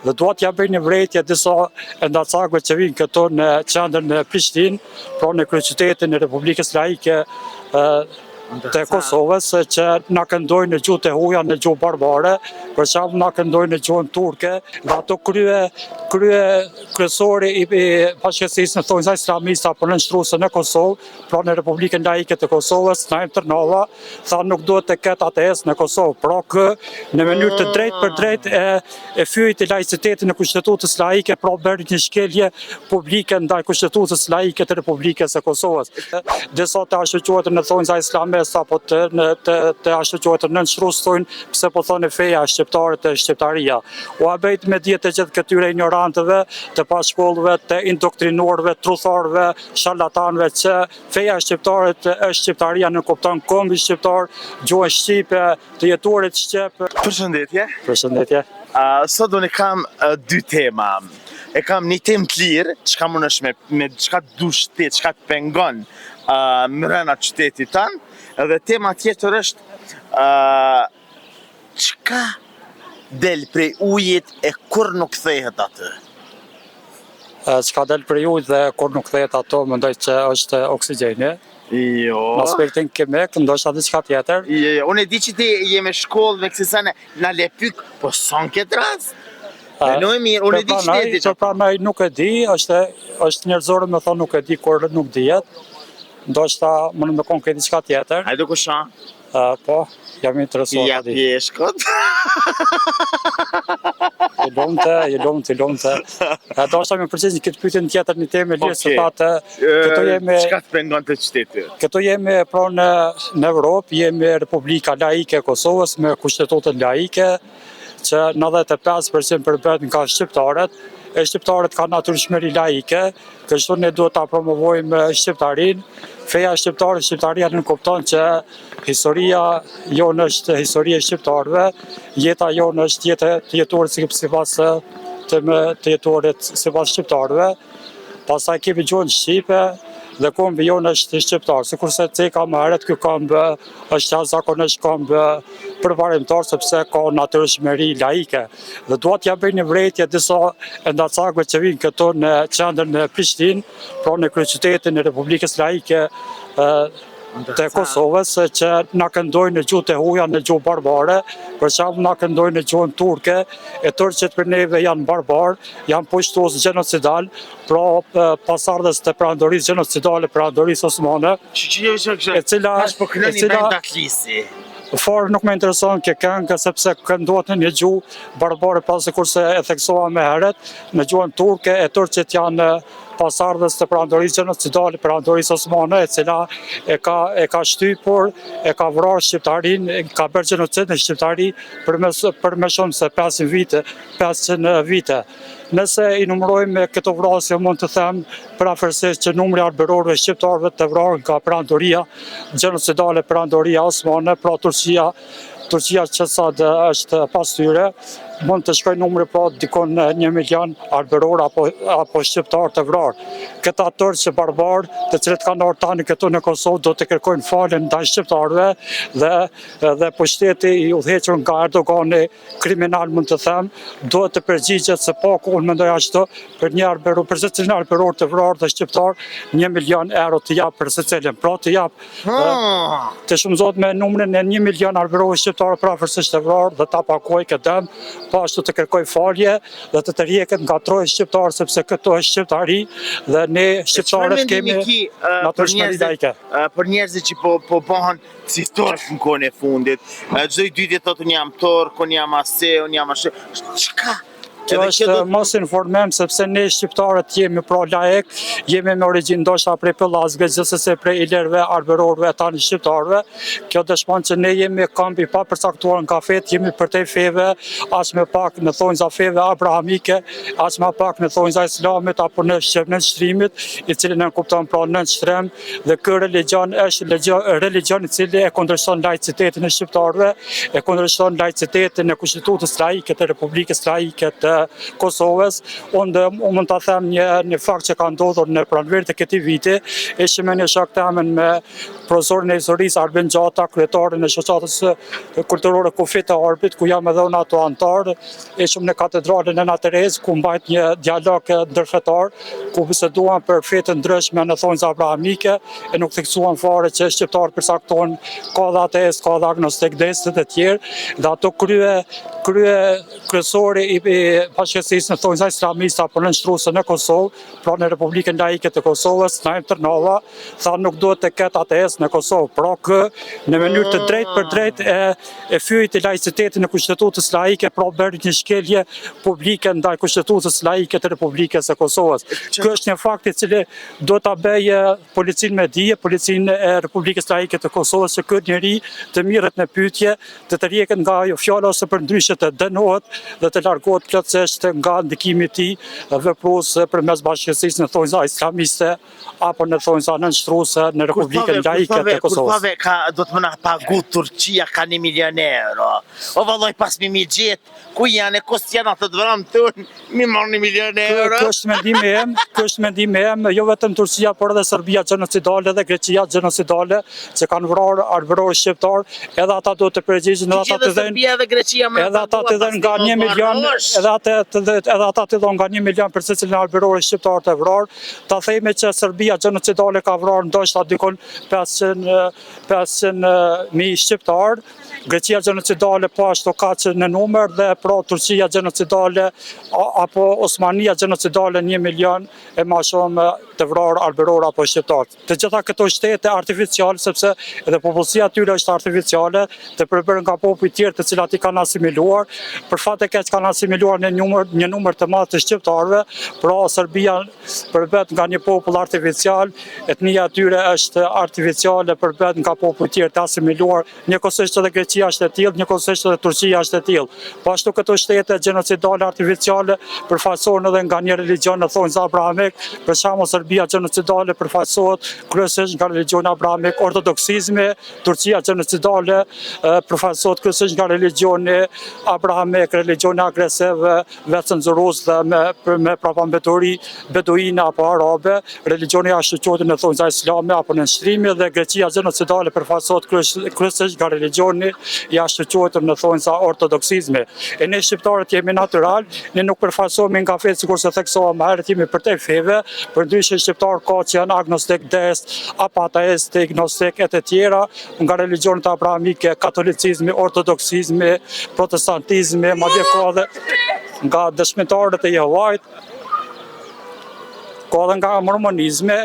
dhe dua t'ja bëj një vërejtje disa ndacakëve që vinë këtu në qendrën e Prishtinë, pra në kryeqytetin e Republikës Laike të Kosovës, që na këndojnë në gjuhë të huaja, në gjuhë barbare, për shembull na këndojnë në gjuhën turke, dhe ato kryesori i bashkësisë në thonjza islamiste apo nënshtruese në Kosovë, pra në Republikën Laike të Kosovës, Naim Tërnava, tha nuk duhet të ketë ATS në Kosovë, pra kë në mënyrë të drejtë për drejtë e fyejti laicitetin në Kushtetutës Laike, pra bëri një shkelje publike ndaj Kushtetutës Laike të Republikës së Kosovës. Disa të ashoqohet në thonjza islame apo të ashoqohet në nënshtrues thonë pse po thonë feja shqiptare të shqiptaria. U abejt me djetë të gjithë këtyre ignorantëve, të pashkollëve, të indoktrinuarve, trutharëve, sharlatanëve, që feja shqiptare është shqiptaria në kupton kombi shqiptar, gjuhën shqipe, të jetuarit shqip. Përshëndetje. Përshëndetje. Sot unë kam dy tema. E kam një temë të lirë, çka mundesh me çka dush ti, çka të pengon mbrëna qytetit tanë, edhe tema tjetër është çka del prej ujit e kur nuk kthehet atë. Çka del prej ujit dhe kur nuk kthehet ato, mendoj që është oksigjeni. Jo. Në aspektin kimik, ndoshta diçka tjetër. Jo, unë e di që ti je me shkollë me kësaj na le pyk, po son këtë rast. No e mirë, unë e di që ti e di. Pranaj nuk e di, është njerëzore me thonë nuk e di kur nuk dihet. Ndoshta më në konë këtë diçka tjetër. Hajde kusha. Po, jam interesuar. Ja pjeshkot. I lumte. Ndoshta më përcjell këtë pyetje tjetër në temë lirë se patë këto jemi. Çka të pengon të qyteti? Këto jemi pra në Evropë, jemi Republika Laike e Kosovës me kushtetutën laike, që 95% përbëhet nga shqiptarët. E shqiptarët ka natyrshmëri laike, kështu ne duhet ta promovojmë shqiptarinë. Feja shqiptare, shqiptaria nuk kupton që historia jonë është historia e shqiptarëve, jeta jonë është jetë të jetuarit sipas të jetuarit sipas shqiptarëve. Pastaj kemi gjuhën shqipe dhe kombi jonë është shqiptar. Sikurse Ceka më herët, ky komb është jashtëzakonisht komb përparimtar sepse ka natyrshmëri laike. Dhe dua t'ja bëj një vërejtje disa ndacakëve që vinë këtu në qendrën e Prishtinë, pra në kryeqytetin e Republikës Laike të Kosovës, që na këndojnë në gjuhë të huaja, në gjuhë barbare, për shembull na këndojnë në gjuhën turke, e turqet për neve janë barbar, janë pushtues genocidal, pra pasardhës të perandorisë genocidale, perandorisë osmane, e cila Farë nuk më intereson kjo këngë sepse këndohet në një gjuhë barbare, pasi kurse e theksova më herët, në gjuhën turke, e turqet janë pasardhës të perandorisë genocidale, perandorisë osmane, e cila e ka shtypur, e ka vrarë shqiptarinë, ka bërë gjenocid në shqiptari për më shumë se 500 vite. Nëse i numërojmë këto vrasje, mund të them parafërsisht që numri arbërorëve shqiptarëve të vrarë nga perandoria genocidale, perandoria osmane, pra Turqia që sot është pas tyre, mund të shkoj numri po dikon 1 milion arbëror apo shqiptar të vrarë. Këta turqë barbar, të cilët kanë ardhur tani këtu në Kosovë, do të kërkojnë falje ndaj shqiptarëve dhe pushteti i udhëhequr nga Erdogani, kriminal mund të them, duhet të përgjigjet se unë mendoj ashtu, për një arbëror, për secilin arbëror të vrarë dhe shqiptar, 1 milion euro të jap për secilin. Pra të jap të shumëzohet me numrin e 1 milion arbëror shqiptar parafërsisht të vrarë dhe ta pakoj këtë dëm, po ashtu të kërkoj falje dhe të tërhiqet nga troji shqiptar, sepse këto është shqiptari dhe ne shqiptarët kemi natyrshmëri laike. Për njerëzit që po bëhen si torf në kohën e fundit, çdo ditë thotë unë jam tork, unë jam ase, unë jam ashtu. Çka? Kjo është mos informim, sepse ne shqiptarët jemi pra laik, jemi me origjinë ndoshta prej Pëllazgës, gjithsesi prej ilerëve, arbërorëve, tani shqiptarëve. Kjo dëshmon që ne jemi kamp i papërcaktuar nga fetë, jemi përtej feve, as më pak në thonjza feve abrahamike, as më pak në thonjza islamit apo në nënshtrimit, i cili ne kupton pra nënshtrim, dhe ky religjon është religjon i cili e kundërshton laicitetin e shqiptarëve, e kundërshton laicitetin e Kushtetutës Laike të Republikës Laike të Kosovës. Unë mund të them një fakt që ka ndodhur në pranverë të këtij viti, ishim me një shok temen me profesorin e historisë Arben Gjata, kryetarin e shoqatës kulturore Kufit të Arbit, ku jam edhe unë ato antar. Ishim në katedralën e Nana Terezë, ku mbajt një dialog ndërfetar, ku biseduan për fete ndryshme në thonjza abrahamike, e nuk theksuan fare që shqiptarët përcaktojnë ka dhe ateist, ka dhe agnostik, deistë të tjerë, dhe ato kryesori i bashkësisë në thonjza islamiste apo nënshtruese në Kosovë, pra në Republikën Laike të Kosovës, Naim Tërnava, tha nuk duhet të ketë ateist në Kosovë, pra kë në mënyrë të drejtë për drejtë e fyrit i laicitetin në kushtetutës laike, pra bërë një shkelje publike ndaj kushtetutës laike të Republikës së Kosovës. Ky është një fakt i cili do ta bëjë policinë me dije, policinë e Republikës Laike të Kosovës, që ky njeri të mirret në pyetje, të tërhiqet nga ajo fjala ose përndryshe të dënohet dhe të largohet plotësisht nga ndikimi i tij veprues përmes bashkësisë në thonjza islamiste apo në thonjza nënshtruese në Republikën Laike të Kosovës. Do të më na pagu Turqia ka 1 milion euro. O valloj pas mi gjet, ku janë kost janë ato dëvram ton, mi marr 1 milion euro. Ky është mendimi im, jo vetëm Turqia, por edhe Serbia genocidale dhe Greqia genocidale, që kanë vrarë arbërorë shqiptar, edhe ata do të përgjigjen, edhe ata të dhënë nga 1 milion, edhe ata të dhënë nga 1 milion për secilin arbërorë shqiptar të vrarë. Ta themi që Serbia genocidale ka vrarë ndoshta dikon 500.000 shqiptar, Greqia genocidale po ashtu ka që në numër, dhe pra Turqia genocidale apo Osmania genocidale 1 milion e ma shumë të vrarë arbëror apo shqiptar. Të gjitha këto shtete artificiale, sepse edhe popullsia tyre është artificiale, të përbërë nga popujt tjerë të cilat i kanë asimiluar, për fat e keq kanë asimiluar një numër të madh të shqiptarëve, pra Serbia përbëhet nga një popull artificial, etnia e tyre është artificiale, përbëhet nga popujt tjerë të asimiluar, njëkohësisht edhe Greqia është e tillë, njëkohësisht edhe Turqia është e tillë. Po ashtu këto shtete genocidale artificiale përfaqësohen edhe nga një religion në thonjza abrahamik, për shembull Serbia genocidale përfaqësohet kryesisht nga religioni abrahamik, ortodoksizmi, Turqia genocidale përfaqësohet kryesisht nga religioni abrahamik, religioni agresiv, vetëcenzurues dhe me prapambetori beduine apo arabe, religioni ashtu quhet në thonjza islame apo nënshtrimi, dhe Greqia genocidale përfaqësohet kryesisht nga religioni i ashtu quhet në thonjza ortodoksizmi. E ne shqiptarët jemi natyral, ne nuk përfaqësohemi nga fetë sikur se theksova më herët, jemi përtej feve, përndryshe shqiptar ka që janë agnostik, deist, apo ateist, gnostik e të tjera, nga religionet abrahamike, katolicizmi, ortodoksizmi, protestantizmi, madje ka edhe nga dëshmitarët e Jehovait, ka edhe nga mormonizmi,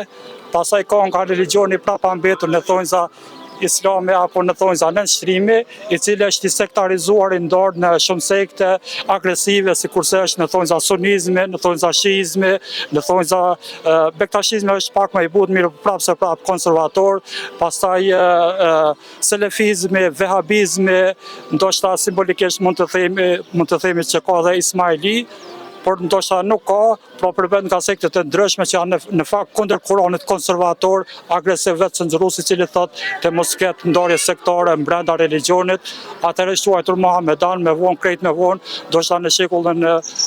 pastaj ka nga religioni prapambetur në thonjza islame apo në thonjza nënshtrimi, i cili është i sektarizuar, i ndarë në shumë sekte agresive, sikurse është në thonjza sunizmi, në thonjza shiizmi, në thonjza bektashizmi është pak më i butë, mirë prapë konservator, pastaj selefizmi, vehabizmi, ndoshta simbolikisht mund të themi që ka dhe Ismaili, por ndoshta nuk ka, pra përbëhet nga sekte të ndryshme që janë në fakt kundër Kuranit, konservator, agresiv, vetëcenzurues, i cili thotë të mos ketë ndarje sektare brenda religionit. Atëherë është quajtur Mohamedan, me vonë krejt me vonë, ndoshta në shekullin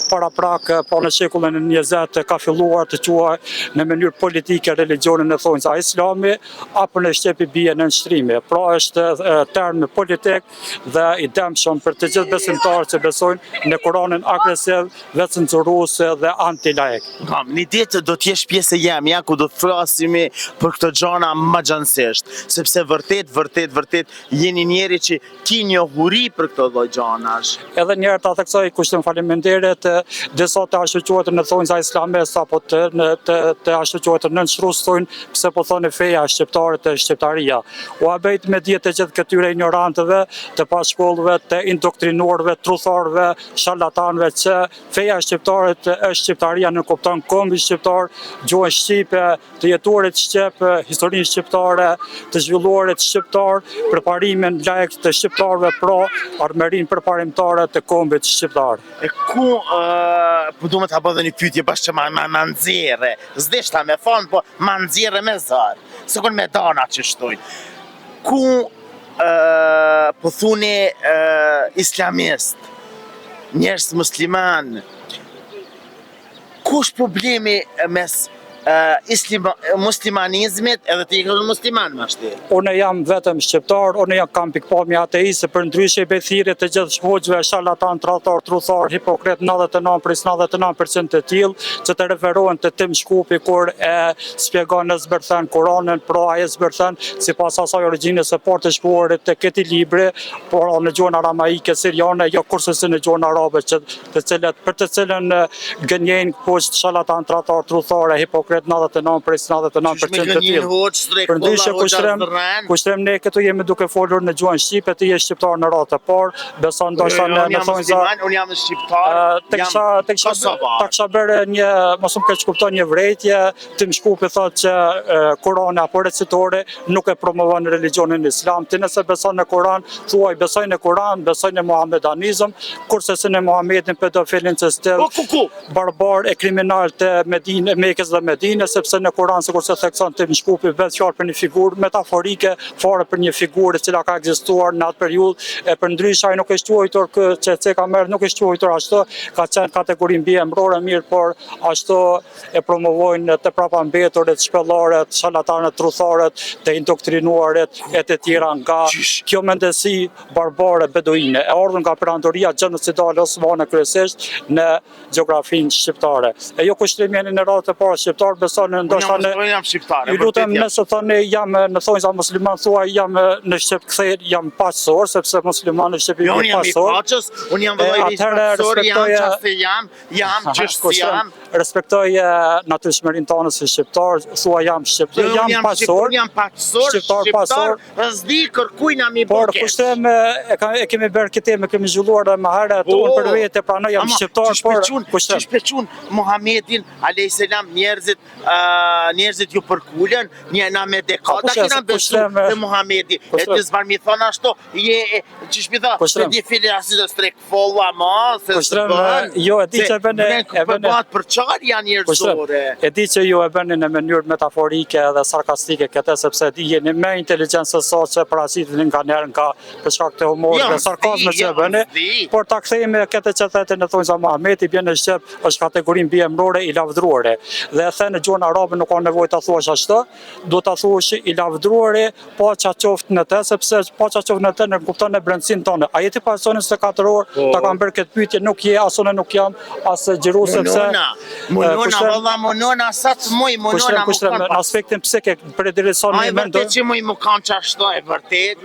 paraprak, pra në shekullin 20 ka filluar të quajë në mënyrë politike religionin në thonjza islami, apo në shtëpi bie në nënshtrimi. Pra është term politik dhe i dëmshëm për të gjithë besimtarët që besojnë në Kuranin agresiv, vetëcenzurues dhe anti-laik. Një ditë do t'jesh pjesë e jemja ku do të flasimi për këto gjana më gjansisht, sepse vërtet jeni njeri që ki njohuri për këto lloj gjanash. Edhe njerë ta theksoj kushtim faleminderit, disa të ashtu quhet në thonjza islame apo të ashtu quhet nënshrues thonë pse po thonë feja shqiptare të shqiptaria. U abejt me dije të gjithë këtyre ignorantëve, të pashkollëve, të indoktrinuarve, trutharëve, sharlatanëve, që feja shqiptare është shqiptaria në kupton kombi shqiptar, gjuhën shqipe, të jetuarit shqip, historinë shqiptare, të zhvilluarit shqiptar, përparimin laik të shqiptarëve pro armërinë përparimtare të kombit shqiptar. E ku po duhet ta bëj një pyetje bashkë që ma nxjerrë. S'deshta me fon, po ma nxjerrë me zor. Sekon me dana që shtojnë. Ku po thuni islamist, njerëz musliman, Kush problemi mes muslimanizmit edhe të ikën musliman më ashtu? Unë jam vetëm shqiptar, unë jam kam pikpamje ateiste, për ndryshe i bethirit të gjithë hoxhëve, sharlatan, tradhtar, trudhar, hipokrit, 99% të tillë që të referohen të Tim Shkupi kur e shpjegon në zbërthen Kur'anin, pra ai zbërthen sipas asaj origjinës së parë të shkruarit të këtij libri, por në gjuhën aramaike siriane, jo kurse si në gjuhën arabe, për të cilën gënjejnë poshtë sharlatan, tradhtar, trudhar, hipokrit 99% të tillë. Për ndryshe kushtrem ne këtu jemi duke folur në gjuhën shqipe, ti je shqiptar në radhë të parë, beson ndoshta në thonjza. Unë jam shqiptar. Ta kisha bërë një, mos më keq kupton, një vërejtje, Tim Shkupi thotë që Kurani apo recitore nuk e promovon religionin islam. Ti nëse beson në Kur'an, thuaj besoj në Kur'an, besoj në muhamedanizëm, kurse se në Muhamedit pedofilin që still barbar e kriminal të Mekës dhe Medinës, sepse në Kur'an sikur se thekson Tim Shkupi vetë fjalë për një figurë metaforike, fare për një figurë e cila ka ekzistuar në atë periudhë, e përndryshe ai nuk është quajtur që ka merr, nuk është quajtur ashtu, ka qenë kategori mbi emrore mirë, por ashtu e promovojnë të prapambeturit, shpellarët, sharlatanët, trudharët, të indoktrinuarit e të tjera nga kjo mendësi barbare beduine, e ardhur nga perandoria gjenocidale osmane kryesisht në gjeografinë shqiptare. E jo kushtrimi jeni në radhë të parë shqiptar, beson ndoshta në Unë jam shqiptar. ju lutem nëse thoni jam në thonjza musliman, thuaj jam në shqip kthej, jam paqësor, sepse muslimani shqipi unë jam i paqësor. paqës, unë jam vëllai i paqësor, jam çështë jam. Respektoj natyrshmërinë tonë si shqiptar, thuaj jam shqiptar, jam paqësor. Unë jam paqësor, shqiptar, s'di kërkuj na mi Por bërë. kushtem e kemi bërë këtë me kemi zhvilluar dhe më herët, unë për vete pranoj jam shqiptar, por kushtem. Që shpequn Muhamedin a.s. njerëzit ju përkulen, na me dekada kina besu të Muhamedi. E të zbar mi thonë ashtu, që shpi tha, se di fili asit dhe strek folla ma, se së bëhen. Jo, e di që bëhet për qarë janë njerëzore. E di që ju e bëni në mënyrë metaforike dhe sarkastike këtë, sepse di jeni me inteligencë sa që parasitin nga njerë nga për shkak të humorit dhe sarkazmit që e bëni, por ta kthejmë këtë që thete në thonjza Muhameti, bjen në shqip, është kategori mbi emrore i lavdruare. Dhe e the në gjuhën arabe nuk ka nevojë ta thuash ashtu, do ta thuash i lavdruari, paqja qoftë në të, sepse paqja qoftë në të në kupton e brendësinë tonë. A jeti personin se 4 orë ta kanë bërë këtë pyetje, nuk je as unë nuk jam as xhiru, sepse Monona sa të muj, monona më kanë. Në aspektin psike predilison më mendoj. Ai vërtet që muj më kanë çashtu, e vërtet.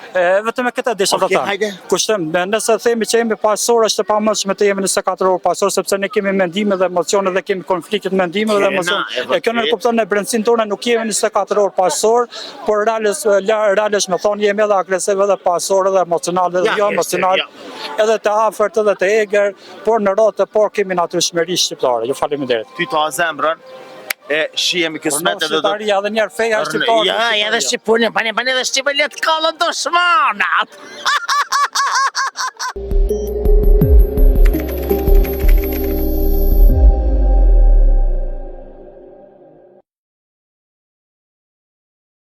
Vetëm e këtë desha ta. Kushtem, nëse themi që jemi paqësor, është e pamundshme të jemi 24 orë paqësor, sepse ne kemi mendime dhe emocione dhe kemi konflikte mendime dhe emocione. E kjo në kupton në brendësinë tonë nuk jemi 24 orë paqësor, por realisht më thonë jemi edhe agresiv edhe paqësor edhe emocional edhe jo emocional, edhe të afërt edhe të egër, por në radhë të parë kemi natyrshmëri shqiptare. Ju faleminderit. Ty ta zemrën. E shihemi kismet edhe do. Shqiptaria edhe njerë feja shqiptare. Ja, edhe Shqipërinë, bane edhe Shqipërinë të kallën dëshmanat.